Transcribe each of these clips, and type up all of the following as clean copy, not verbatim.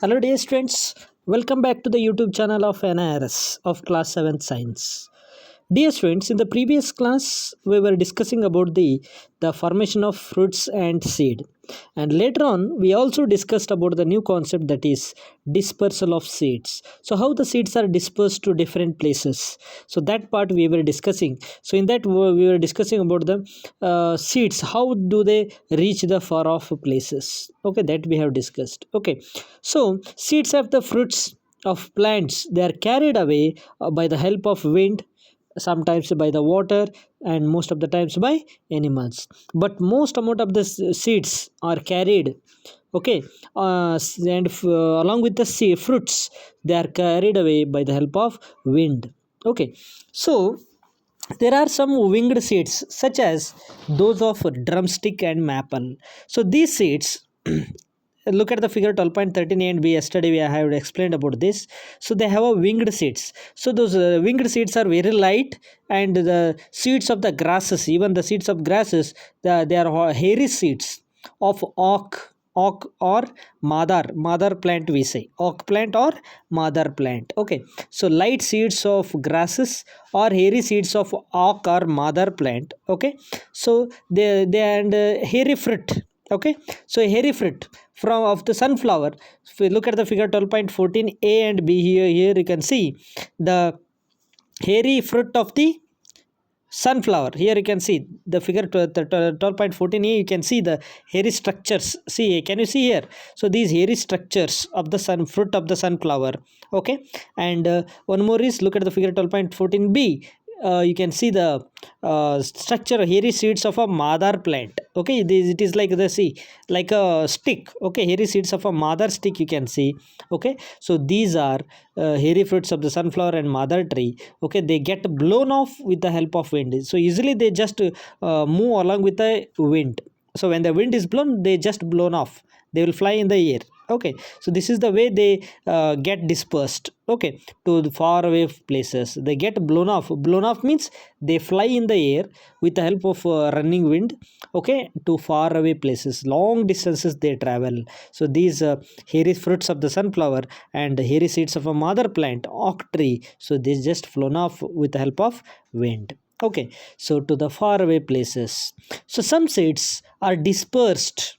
Hello dear students, welcome back to the YouTube channel of NIRS of class 7 science. Dear students, in the previous class we were discussing about the formation of fruits and seed, and later on we also discussed about the new concept, that is dispersal of seeds. So how the seeds are dispersed to different places, so that part we were discussing. So in that we were discussing about the seeds, how do they reach the far off places. Okay, that we have discussed. Okay, so seeds of the fruits of plants, they are carried away by the help of wind, sometimes by the water, and most of the times by animals. But most amount of the seeds are carried, okay, along with the fruits, they are carried away by the help of wind. Okay, so there are some winged seeds such as those of drumstick and maple. So these seeds, look at the figure 12.13a and b. Yesterday we have explained about this. So they have a winged seeds. So those winged seeds are very light, and the seeds of the grasses, even the seeds of grasses, they are hairy seeds of oak or mother plant, we say oak plant or mother plant. Okay, so light seeds of grasses or hairy seeds of oak or mother plant. Okay, so they and hairy fruit. Okay, so hairy fruit from of the sunflower. If we look at the figure 12.14a and b, here you can see the hairy fruit of the sunflower. Here you can see the figure 12.14a, you can see the hairy structures. See, can you see here? So these hairy structures of the fruit of the sunflower. Okay, and one more is, look at the figure 12.14b. You can see the structure, hairy seeds of a mother plant. Okay, it is like the, see, like a stick. Okay, hairy seeds of a mother stick, you can see. Okay, so these are hairy fruits of the sunflower and mother tree. Okay, they get blown off with the help of wind. So usually they just move along with the wind. So when the wind is blown, they just blown off, they will fly in the air. Okay, so this is the way they get dispersed, okay, to the far away places. They get blown off means they fly in the air with the help of running wind, okay, to far away places, long distances they travel. So these hairy fruits of the sunflower and hairy seeds of a mother plant, oak tree, so they just flown off with the help of wind. Okay, so to the far away places. So some seeds are dispersed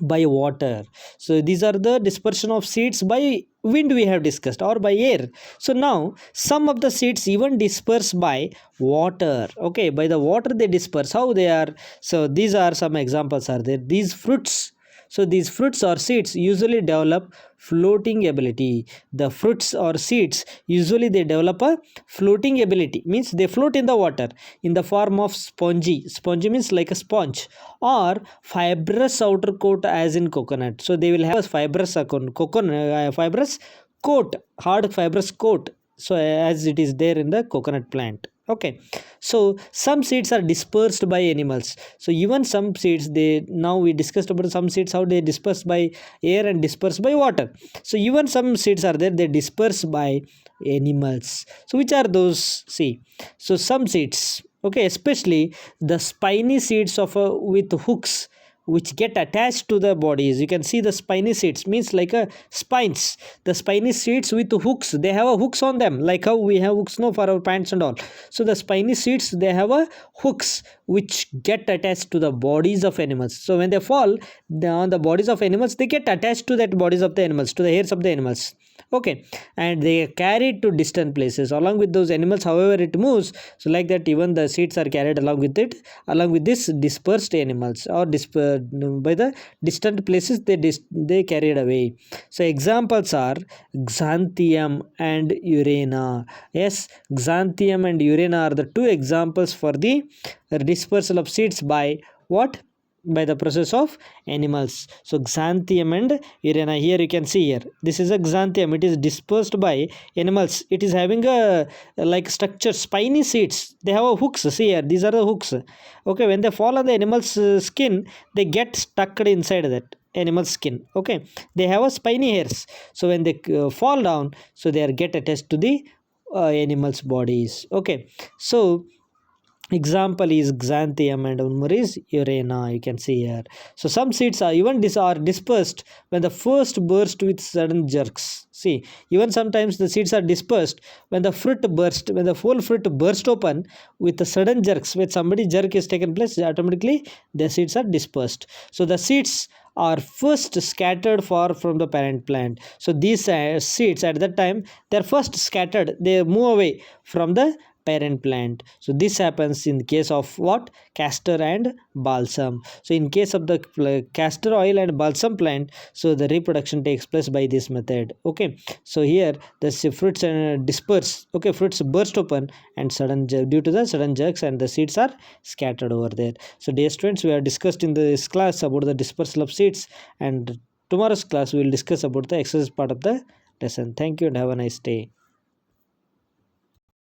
by water. So these are the dispersion of seeds by wind, we have discussed, or by air. So now some of the seeds even disperse by water. Okay, by the water they disperse. How they are? So these are some examples are there. These fruits, so these fruits or seeds usually develop floating ability. The fruits or seeds usually they develop a floating ability, means they float in the water in the form of spongy means like a sponge, or fibrous outer coat as in coconut. So they will have a fibrous fibrous coat, hard fibrous coat, so as it is there in the coconut plant. Okay, so some seeds are dispersed by animals. So even some seeds, they, now we discussed about some seeds how they disperse by air and disperse by water. So even some seeds are there, they disperse by animals. So which are those? See, so some seeds, okay, especially the spiny seeds of with hooks which get attached to the bodies. You can see the spiny seeds, means like a spines. The spiny seeds with hooks, they have a hooks on them, like how we have hooks no for our pants and all. So the spiny seeds, they have a hooks which get attached to the bodies of animals. So when they fall on the bodies of animals, they get attached to that bodies of the animals, to the hairs of the animals. Okay, and they are carried to distant places along with those animals, however it moves. So like that, even the seeds are carried along with it, along with this dispersed animals, or by the distant places, they carried away. So examples are xanthium and urena. Yes, xanthium and urena are the two examples for the dispersal of seeds by what? By the process of animals. So xanthium and urena, here you can see, here this is a xanthium, it is dispersed by animals. It is having a like structure, spiny seeds, they have a hooks. See here, these are the hooks. Okay, when they fall on the animal's skin, they get stuck inside that animal skin. Okay, they have a spiny hairs, so when they fall down, so they are get attached to the animals bodies. Okay, so Example is xanthium and one more is urena. You can see here. So some seeds are even are dispersed when the first burst with sudden jerks. See, even sometimes the seeds are dispersed when the fruit burst, when the whole fruit burst open with the sudden jerks. When somebody jerk is taken place, automatically the seeds are dispersed. So the seeds are first scattered far from the parent plant. So these seeds at that time they are first scattered. They move away from the parent plant. So this happens in case of what? Castor and balsam. So in case of the castor oil and balsam plant, so the reproduction takes place by this method. Okay, so here the fruits disperse. Okay, fruits burst open and due to the sudden jerks, and the seeds are scattered over there. So dear students, we have discussed in this class about the dispersal of seeds, and tomorrow's class we will discuss about the exercise part of the lesson. Thank you and have a nice day.